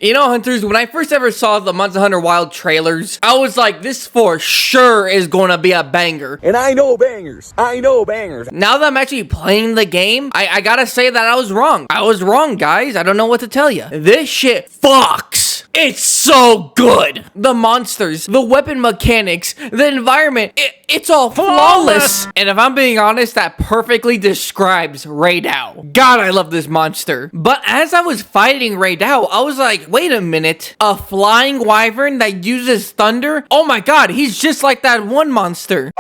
You know, Hunters, when I first ever saw the Monster Hunter Wild trailers, I was like, this for sure is gonna be a banger. And I know bangers. I know bangers. Now that I'm actually playing the game, I gotta say that I was wrong. I was wrong, guys. I don't know what to tell you. This shit fucks. It's so good. The monsters, the weapon mechanics, the environment, it's all flawless. And if I'm being honest, that perfectly describes Raidao. God, I love this monster. But as I was fighting Raidao, I was like, wait a minute. A flying wyvern that uses thunder? Oh my god, he's just like that one monster.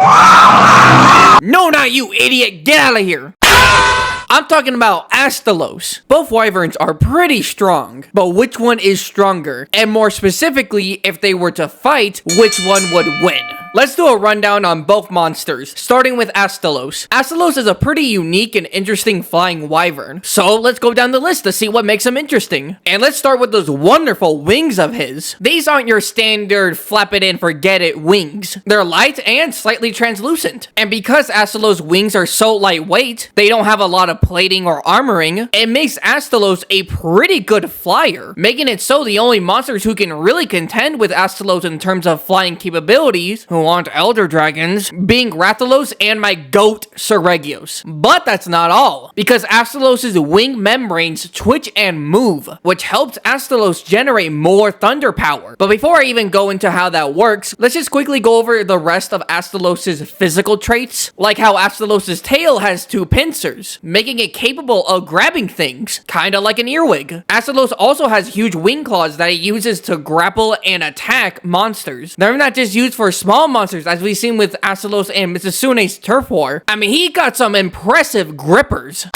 No, not you, idiot. Get out of here. I'm talking about Astalos. Both wyverns are pretty strong, but which one is stronger? And more specifically, if they were to fight, which one would win? Let's do a rundown on both monsters, starting with Astalos. Astalos is a pretty unique and interesting flying wyvern, so let's go down the list to see what makes him interesting. And let's start with those wonderful wings of his. These aren't your standard flap it and forget it wings. They're light and slightly translucent. And because Astalos' wings are so lightweight, they don't have a lot of plating or armoring, it makes Astalos a pretty good flyer, making it so the only monsters who can really contend with Astalos in terms of flying capabilities, who aren't elder dragons, being Rathalos and my goat Seregios. But that's not all, because Astalos' wing membranes twitch and move, which helps Astalos generate more thunder power. But before I even go into how that works, let's just quickly go over the rest of Astalos' physical traits, like how Astalos' tail has two pincers, making it capable of grabbing things, kinda like an earwig. Astalos also has huge wing claws that it uses to grapple and attack monsters. They're not just used for small monsters, as we've seen with Astalos and Mitsusune's Turf War. I mean, he got some impressive grippers.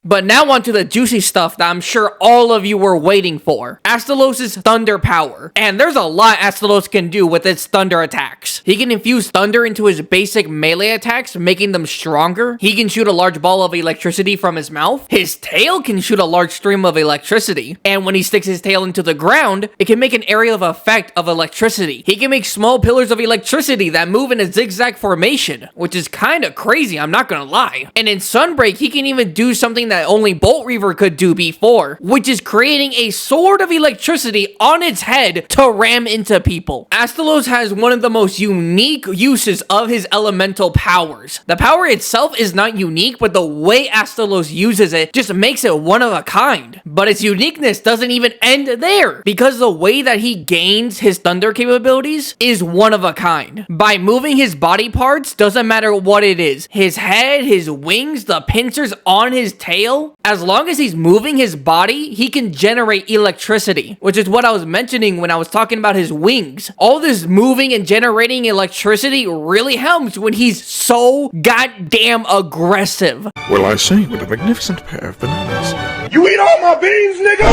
But now onto the juicy stuff that I'm sure all of you were waiting for. Astalos' thunder power. And there's a lot Astalos can do with its thunder attacks. He can infuse thunder into his basic melee attacks, making them stronger. He can shoot a large ball of electricity from his mouth. His tail can shoot a large stream of electricity. And when he sticks his tail into the ground, it can make an area of effect of electricity. He can make small pillars of electricity that move in a zigzag formation, which is kinda crazy, I'm not gonna lie. And in Sunbreak, he can even do something that only Bolt Reaver could do before, which is creating a sword of electricity on its head to ram into people. Astalos has one of the most unique uses of his elemental powers. The power itself is not unique, but the way Astalos uses it just makes it one of a kind. But its uniqueness doesn't even end there, because the way that he gains his thunder capabilities is one of a kind. By moving his body parts, doesn't matter what it is, his head, his wings, the pincers on his tail, as long as he's moving his body, he can generate electricity, which is what I was mentioning when I was talking about his wings. All this moving and generating electricity really helps when he's so goddamn aggressive. Well, I say, what a magnificent pair of bananas. You eat all my beans, nigga!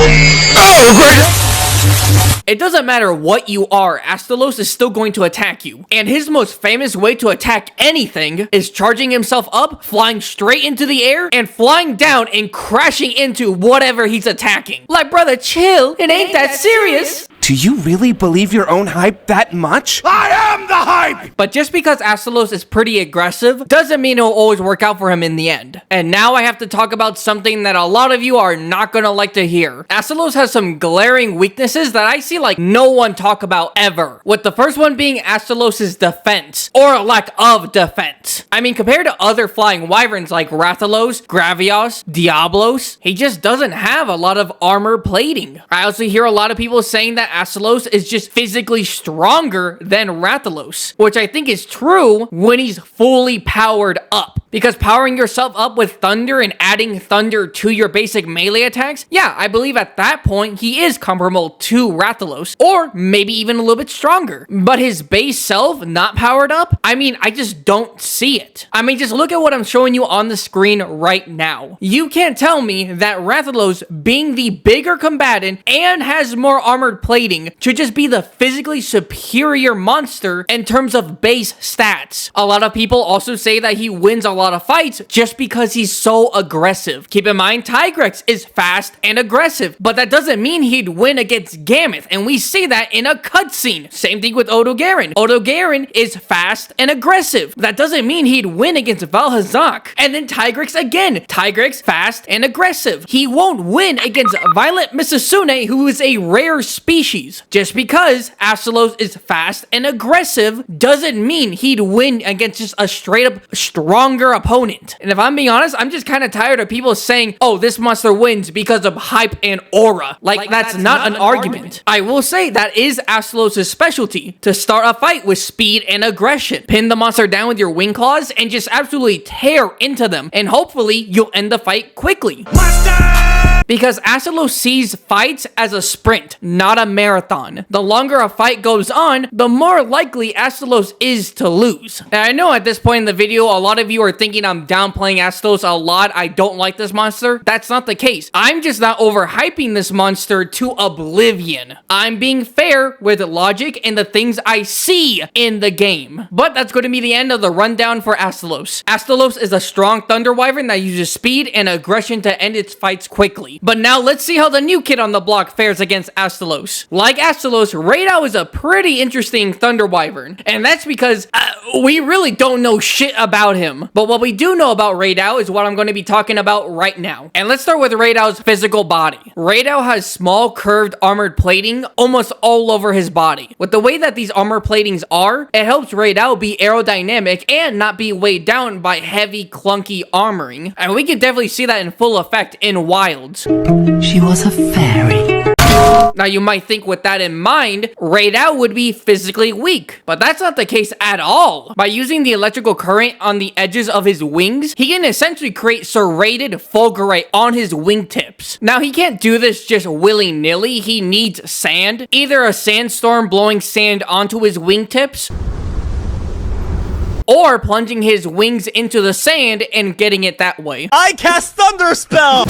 Oh, great! It doesn't matter what you are, Astalos is still going to attack you. And his most famous way to attack anything is charging himself up, flying straight into the air, and flying down and crashing into whatever he's attacking. Like, brother, chill. It ain't that serious. Do you really believe your own hype that much? I am the hype! But just because Astalos is pretty aggressive, doesn't mean it'll always work out for him in the end. And now I have to talk about something that a lot of you are not gonna like to hear. Astalos has some glaring weaknesses that I see like no one talk about ever. With the first one being Astalos' defense, or lack of defense. I mean, compared to other flying wyverns like Rathalos, Gravios, Diablos, he just doesn't have a lot of armor plating. I also hear a lot of people saying that Astalos is just physically stronger than Rathalos, which I think is true when he's fully powered up. Because powering yourself up with thunder and adding thunder to your basic melee attacks, yeah, I believe at that point he is comparable to Rathalos, or maybe even a little bit stronger. But his base self not powered up, I mean, I just don't see it. I mean, just look at what I'm showing you on the screen right now. You can't tell me that Rathalos, being the bigger combatant and has more armored plating, rating to just be the physically superior monster in terms of base stats. A lot of people also say that he wins a lot of fights just because he's so aggressive. Keep in mind, Tigrex is fast and aggressive, but that doesn't mean he'd win against Gammoth, and we see that in a cutscene. Same thing with Odogaron. Odogaron is fast and aggressive. That doesn't mean he'd win against Valhazak. And then Tigrex again. Tigrex, fast and aggressive. He won't win against Violent Misasune, who is a rare species. Just because Astalos is fast and aggressive doesn't mean he'd win against just a straight up stronger opponent. And if I'm being honest, I'm just kind of tired of people saying, oh, this monster wins because of hype and aura. Like that's not an argument. I will say that is Astalos' specialty, to start a fight with speed and aggression. Pin the monster down with your wing claws and just absolutely tear into them, and hopefully you'll end the fight quickly. Because Astalos sees fights as a sprint, not a marathon. The longer a fight goes on, the more likely Astalos is to lose. And I know at this point in the video, a lot of you are thinking I'm downplaying Astalos a lot. I don't like this monster. That's not the case. I'm just not overhyping this monster to oblivion. I'm being fair with logic and the things I see in the game. But that's going to be the end of the rundown for Astalos. Astalos is a strong thunder wyvern that uses speed and aggression to end its fights quickly. But now let's see how the new kid on the block fares against Astalos. Like Astalos, Raidao is a pretty interesting thunder wyvern, and that's because we really don't know shit about him. But what we do know about Raidao is what I'm going to be talking about right now. And let's start with Raidao's physical body. Raidao has small curved armored plating almost all over his body. With the way that these armor platings are, it helps Raidao be aerodynamic and not be weighed down by heavy clunky armoring. And we can definitely see that in full effect in Wilds. She was a fairy. Now you might think with that in mind, Raidao would be physically weak, but that's not the case at all. By using the electrical current on the edges of his wings, he can essentially create serrated fulgurite on his wingtips. Now he can't do this just willy-nilly, he needs sand, either a sandstorm blowing sand onto his wingtips, or plunging his wings into the sand and getting it that way. I cast Thunder Spell!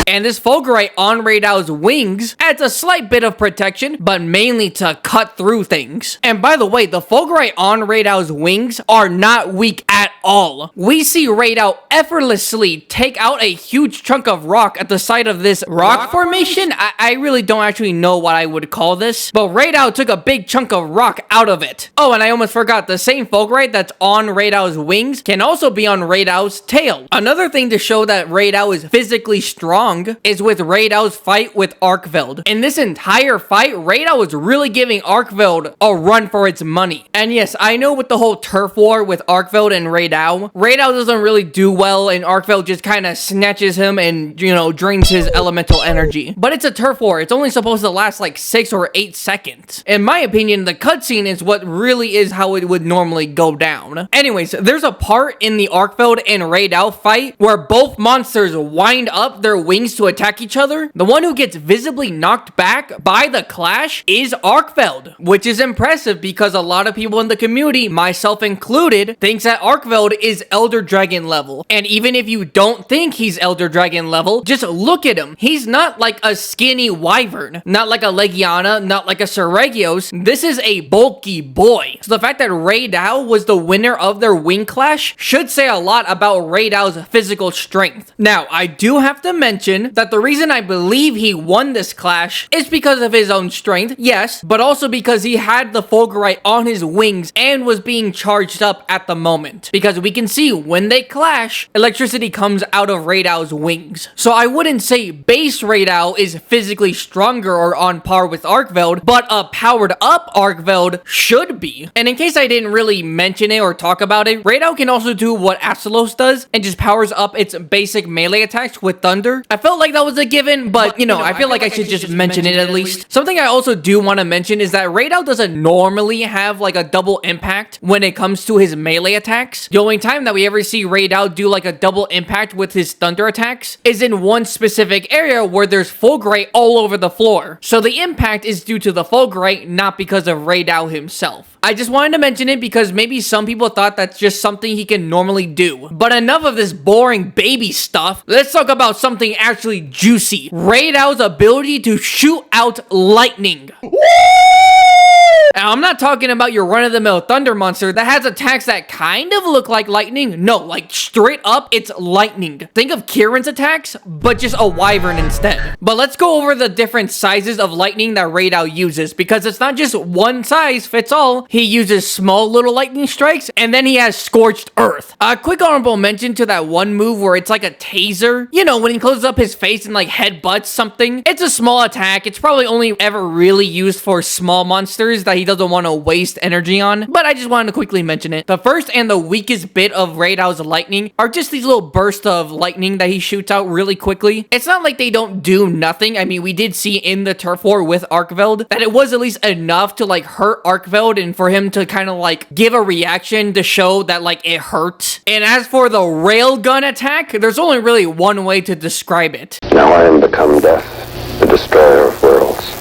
And this fulgurite on Raidao's wings adds a slight bit of protection, but mainly to cut through things. And by the way, the fulgurite on Raidao's wings are not weak at all. We see Raidao effortlessly take out a huge chunk of rock at the side of this rock formation. I really don't actually know what I would call this, but Raidao took a big chunk of rock out of it. Oh, and I almost forgot, the same fulgurite that's on Raidao's wings can also be on Raidao's tail. Another thing to show that Raidao is physically strong is with Raidao's fight with Arkveld. In this entire fight, Raidao was really giving Arkveld a run for its money. And yes, I know with the whole turf war with Arkveld and Raidao doesn't really do well, and Arkveld just kind of snatches him and, you know, drains his elemental energy. But it's a turf war. It's only supposed to last like 6 or 8 seconds. In my opinion, the cutscene is what really is how it would normally go down. Anyways, there's a part in the Arkveld and Raidao fight where both monsters wind up their wings to attack each other. The one who gets visibly knocked back by the clash is Arkveld, which is impressive because a lot of people in the community, myself included, thinks that Arkveld is Elder Dragon level. And even if you don't think he's Elder Dragon level, just look at him. He's not like a skinny wyvern, not like a Legiana, not like a Seregios. This is a bulky boy. So the fact that Raidao was the winner of their wing clash should say a lot about Raidao's physical strength. Now, I do have to mention that the reason I believe he won this clash is because of his own strength, yes, but also because he had the fulgurite on his wings and was being charged up at the moment. Because we can see when they clash, electricity comes out of Raidao's wings. So I wouldn't say base Raidao is physically stronger or on par with Arkveld, but a powered up Arkveld should be. And in case I didn't really mention it or talk about it, Raidao can also do what Astalos does and just powers up its basic melee attacks with thunder. I felt like that was a given, but you know, I feel like I should just mention it at least. Something I also do want to mention is that Raidao doesn't normally have like a double impact when it comes to his melee attacks. The The only time that we ever see Raid Out do like a double impact with his thunder attacks is in one specific area where there's Fulgurite all over the floor. So the impact is due to the Fulgurite, not because of Raid Out himself. I just wanted to mention it because maybe some people thought that's just something he can normally do. But enough of this boring baby stuff. Let's talk about something actually juicy. Raid Out's ability to shoot out lightning. Now, I'm not talking about your run-of-the-mill thunder monster that has attacks that kind of look like lightning. No, like straight up, it's lightning. Think of Kieran's attacks, but just a wyvern instead. But let's go over the different sizes of lightning that Raid Out uses, because it's not just one size fits all. He uses small little lightning strikes, and then he has Scorched Earth. A quick honorable mention to that one move where it's like a taser. You know, when he closes up his face and like headbutts something. It's a small attack. It's probably only ever really used for small monsters that he doesn't want to waste energy on, but I just wanted to quickly mention it. The first and the weakest bit of Raid Out's lightning are just these little bursts of lightning that he shoots out really quickly. It's not like they don't do nothing. I mean, we did see in the turf war with Arkveld that it was at least enough to like hurt Arkveld and for him to kind of like give a reaction to show that like it hurt. And as for the railgun attack, there's only really one way to describe it. Now I am become death, the destroyer of worlds.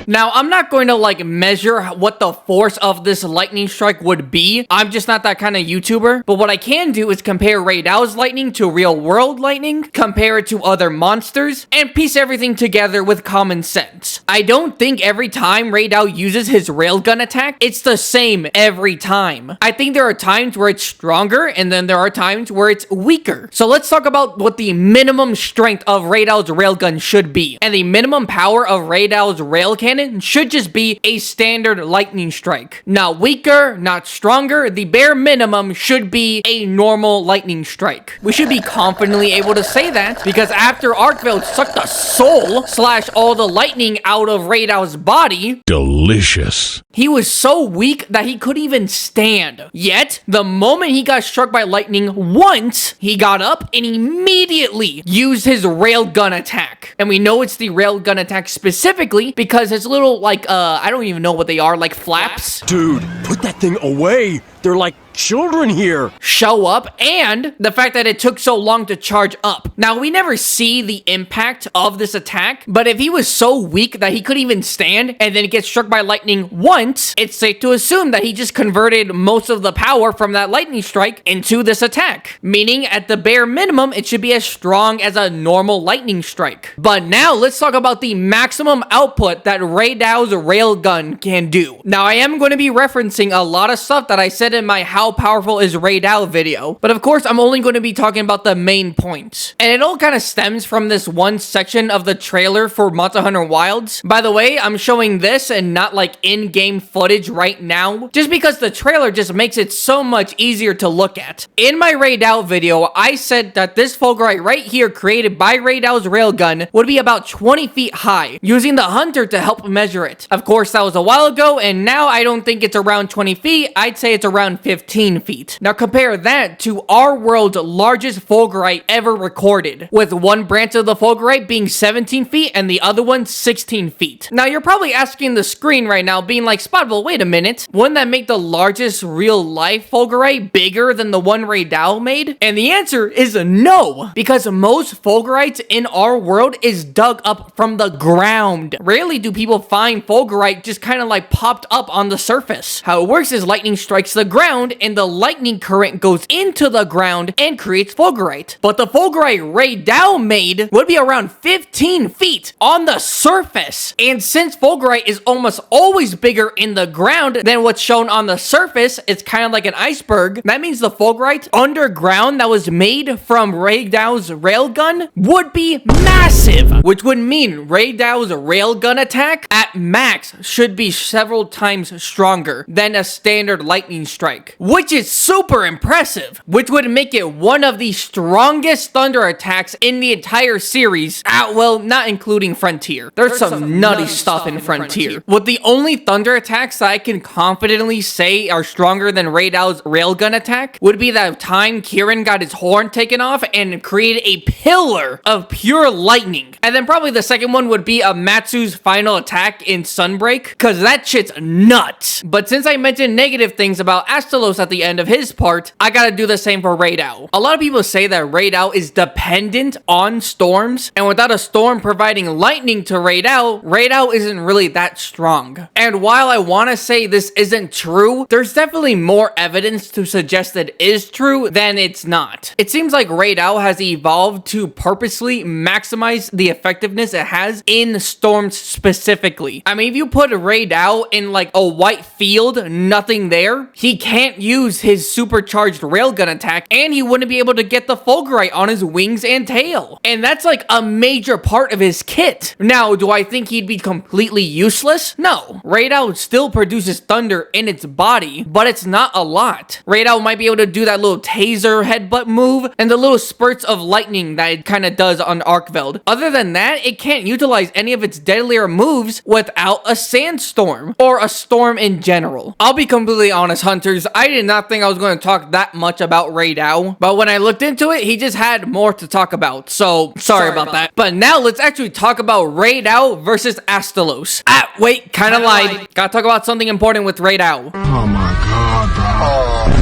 Now, I'm not going to like measure what the force of this lightning strike would be. I'm just not that kind of YouTuber. But what I can do is compare Raid Out's lightning to real world lightning, compare it to other monsters, and piece everything together with common sense. I don't think every time Raid Out uses his railgun attack, it's the same every time. I think there are times where it's stronger, and then there are times where it's weaker. So let's talk about what the minimum strength of Raid Out's railgun should be. And the minimum power of Raid Out's rail cannon should just be a standard lightning strike. Not weaker, not stronger. The bare minimum should be a normal lightning strike. We should be confidently able to say that because after Arkveld sucked the soul / all the lightning out of Raid Out's body, Delicious. he was so weak that he couldn't even stand. Yet, the moment he got struck by lightning once, he got up and immediately used his railgun attack. And we know it's the railgun attack specifically because his little, like, I don't even know what they are, like flaps. Dude, put that thing away. They're like children here. Show up, and the fact that it took so long to charge up. Now, we never see the impact of this attack, but if he was so weak that he couldn't even stand and then get struck by lightning once, it's safe to assume that he just converted most of the power from that lightning strike into this attack. Meaning, at the bare minimum, it should be as strong as a normal lightning strike. But now, let's talk about the maximum output that Raid Out's railgun can do. Now, I am going to be referencing a lot of stuff that I said in my How Powerful is Raid Out video, but of course I'm only going to be talking about the main points. And it all kind of stems from this one section of the trailer for Monster Hunter Wilds. By the way, I'm showing this and not like in-game footage right now, just because the trailer just makes it so much easier to look at. In my Raid Out video, I said that this Fulgurite right here created by Raid Out's railgun would be about 20 feet high, using the hunter to help measure it. Of course, that was a while ago, and now I don't think it's around 20 feet, I'd say it's around 15 feet. Now compare that to our world's largest Fulgurite ever recorded, with one branch of the Fulgurite being 17 feet and the other one 16 feet. Now you're probably asking the screen right now, being like, Spotable, wait a minute, wouldn't that make the largest real life Fulgurite bigger than the one Raid Out made? And the answer is no, because most Fulgurites in our world is dug up from the ground. Rarely do people find Fulgurite just kind of like popped up on the surface. How it works is lightning strikes the ground and the lightning current goes into the ground and creates Fulgurite. But the Fulgurite Raid Out made would be around 15 feet on the surface. And since Fulgurite is almost always bigger in the ground than what's shown on the surface, it's kind of like an iceberg. That means the Fulgurite underground that was made from Raid Out's railgun would be massive, which would mean Raid Out's railgun attack at max should be several times stronger than a standard lightning strike, which is super impressive, which would make it one of the strongest thunder attacks in the entire series. Well, not including Frontier. There's some nutty stuff in Frontier. With the only thunder attacks that I can confidently say are stronger than Raid Out's railgun attack would be that time Kieran got his horn taken off and created a pillar of pure lightning. And then probably the second one would be Matsu's final attack in Sunbreak, because that shit's nuts. But since I mentioned negative things about Astalos at the end of his part, I gotta do the same for Raidao. A lot of people say that Raidao is dependent on storms, and without a storm providing lightning to Raidao, Raidao isn't really that strong. And while I want to say this isn't true, there's definitely more evidence to suggest it is true than it's not. It seems like Raidao has evolved to purposely maximize the effectiveness it has in storms specifically. I mean, if you put Raidao in like a white field, nothing there, he can't use his supercharged railgun attack, and he wouldn't be able to get the Fulgurite on his wings and tail. And that's like a major part of his kit. Now, do I think he'd be completely useless? No. Raidao still produces thunder in its body, but it's not a lot. Raidao might be able to do that little taser headbutt move and the little spurts of lightning that it kind of does on Arkveld. Other than that, it can't utilize any of its deadlier moves without a sandstorm or a storm in general. I'll be completely honest, hunters, I did not think I was going to talk that much about Raidao, but when I looked into it, he just had more to talk about, so sorry about that. But now let's actually talk about Raidao versus Astalos. Wait, kind of lied. Gotta talk about something important with Raidao. Oh my god, bro.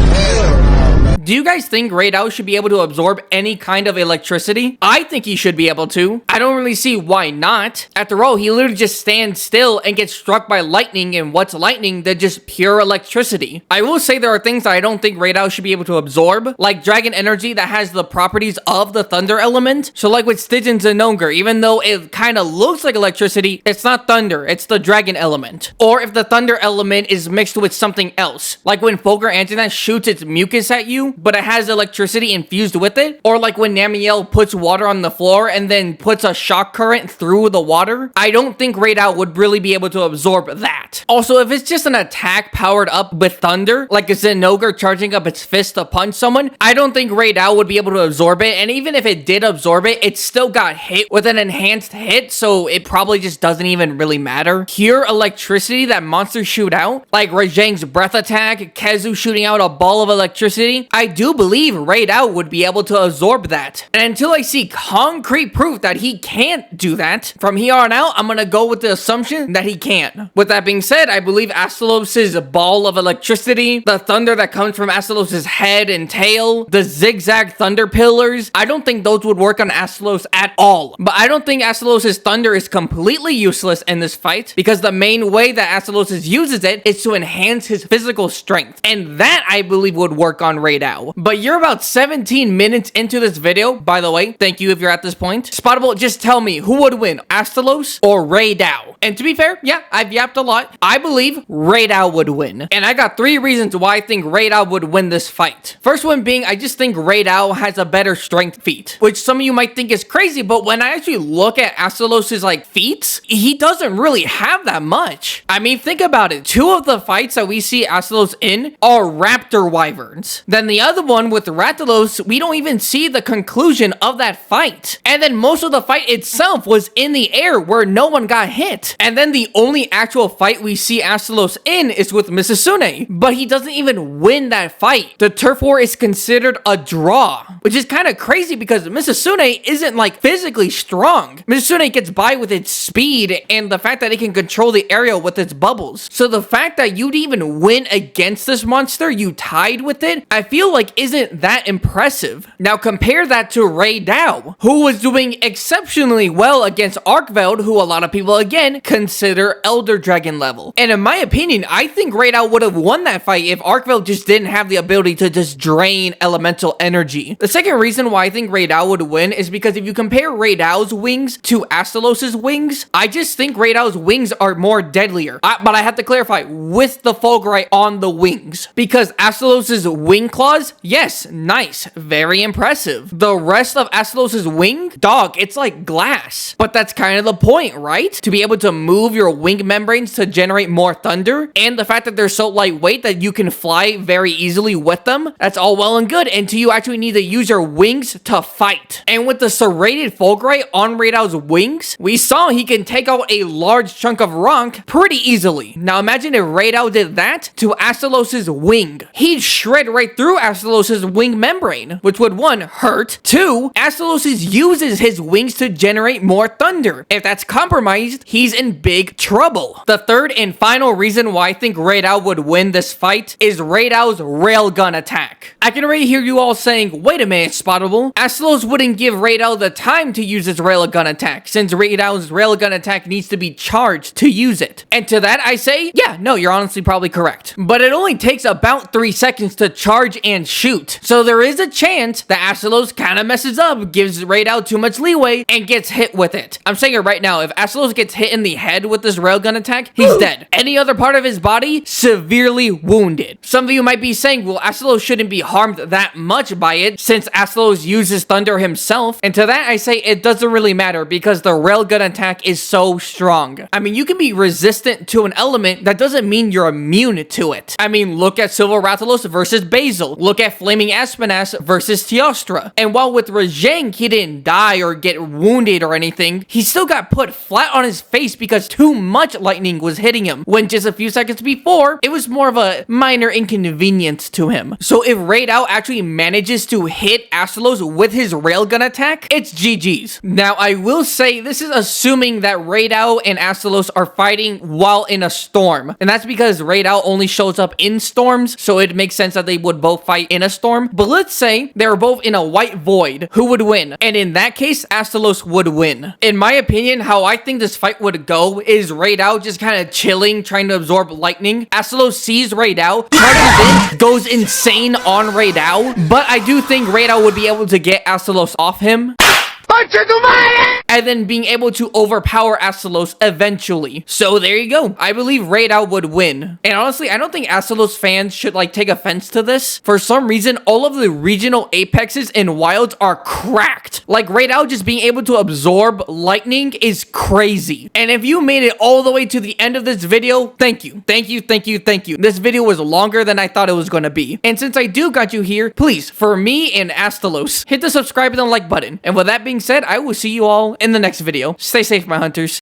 Do you guys think Raidao should be able to absorb any kind of electricity? I think he should be able to. I don't really see why not. After all, he literally just stands still and gets struck by lightning, and what's lightning? They're just pure electricity. I will say there are things that I don't think Raidao should be able to absorb, like dragon energy that has the properties of the thunder element. So like with Stygian Zenogre, even though it kind of looks like electricity, it's not thunder, it's the dragon element. Or if the thunder element is mixed with something else, like when Fulgur Anjanath shoots its mucus at you, but it has electricity infused with it, or like when Namiel puts water on the floor and then puts a shock current through the water. I don't think Raidao would really be able to absorb that. Also, if it's just an attack powered up with thunder, like a Zenogre charging up its fist to punch someone, I don't think Raidao would be able to absorb it, and even if it did absorb it, it still got hit with an enhanced hit, so it probably just doesn't even really matter. Pure electricity that monsters shoot out, like Rajang's breath attack, Kezu shooting out a ball of electricity, I do believe Raidao would be able to absorb that. And until I see concrete proof that he can't do that, from here on out, I'm gonna go with the assumption that he can't. With that being said, I believe Astalos' ball of electricity, the thunder that comes from Astalos' head and tail, the zigzag thunder pillars, I don't think those would work on Astalos at all. But I don't think Astalos' thunder is completely useless in this fight, because the main way that Astalos uses it is to enhance his physical strength. And that, I believe, would work on Raidao. But you're about 17 minutes into this video, by the way. Thank you if you're at this point. Spottable, just tell me, who would win, Astalos or Raidao? And to be fair, yeah, I've yapped a lot. I believe Raidao would win. And I got 3 reasons why I think Raidao would win this fight. First one being, I just think Raidao has a better strength feat, which some of you might think is crazy, but when I actually look at Astalos' like feats, he doesn't really have that much. I mean, think about it. 2 of the fights that we see Astalos in are raptor wyverns. Then the other one with Rathalos, we don't even see the conclusion of that fight. And then most of the fight itself was in the air where no one got hit. And then the only actual fight we see Astalos in is with Misasune, but he doesn't even win that fight. The turf war is considered a draw, which is kind of crazy because Misasune isn't like physically strong. Misasune gets by with its speed and the fact that it can control the area with its bubbles. So the fact that you'd even win against this monster, you tied with it, I feel like isn't that impressive. Now compare that to Raidao, who was doing exceptionally well against Arkveld, who a lot of people again consider Elder Dragon level. And in my opinion, I think Raidao would have won that fight if Arkveld just didn't have the ability to just drain elemental energy. The second reason why I think Raidao would win is because if you compare Raidao's wings to Astalos' wings, I just think Raidao's wings are more deadlier. But I have to clarify, with the Fulgurite on the wings, because Astalos' wing claws, yes, nice, very impressive. The rest of Astalos' wing, dog, it's like glass. But that's kind of the point, right? To be able to move your wing membranes to generate more thunder, and the fact that they're so lightweight that you can fly very easily with them, that's all well and good until you actually need to use your wings to fight. And with the serrated Fulgurite on Raidao's wings, we saw he can take out a large chunk of rock pretty easily. Now imagine if Raidao did that to Astalos' wing. He'd shred right through Astalos' wing membrane, which would 1, hurt, 2, Astalos uses his wings to generate more thunder. If that's compromised, he's in big trouble. The third and final reason why I think Raidao would win this fight is Raidao's railgun attack. I can already hear you all saying, wait a minute, Spottable. Astalos wouldn't give Raidao the time to use his railgun attack, since Raidao's railgun attack needs to be charged to use it. And to that I say, yeah, no, you're honestly probably correct. But it only takes about 3 seconds to charge and shoot. So there is a chance that Astalos kind of messes up, gives Raidao too much leeway, and gets hit with it. I'm saying it right now, if Astalos gets hit in the head with this railgun attack, he's dead. Any other part of his body, severely wounded. Some of you might be saying, well, Astalos shouldn't be harmed that much by it, since Astalos uses thunder himself. And to that I say, it doesn't really matter, because the railgun attack is so strong. I mean, you can be resistant to an element, that doesn't mean you're immune to it. I mean, look at Silver Rathalos versus Basil. Look at Flaming Aspinass versus Teostra. And while with Rajang, he didn't die or get wounded or anything, he still got put flat on his face because too much lightning was hitting him, when just a few seconds before, it was more of a minor inconvenience to him. So if Raidao actually manages to hit Astalos with his railgun attack, it's GG's. Now, I will say, this is assuming that Raidao and Astalos are fighting while in a storm. And that's because Raidao only shows up in storms, so it makes sense that they would both fight in a storm. But let's say they were both in a white void. Who would win? And in that case, Astalos would win. In my opinion, how I think this fight would go is Raidao just kind of chilling, trying to absorb lightning. Astalos sees Raidao, charges in, goes insane on Raidao. But I do think Raidao would be able to get Astalos off him, and then being able to overpower Astalos eventually. So there you go. I believe Raidao would win. And honestly, I don't think Astalos fans should like take offense to this. For some reason, all of the regional apexes and wilds are cracked. Like Raidao just being able to absorb lightning is crazy. And if you made it all the way to the end of this video, thank you. Thank you, thank you, thank you. This video was longer than I thought it was gonna be. And since I do got you here, please, for me and Astalos, hit the subscribe and the like button. And with that being said, I will see you all in the next video. Stay safe, my hunters.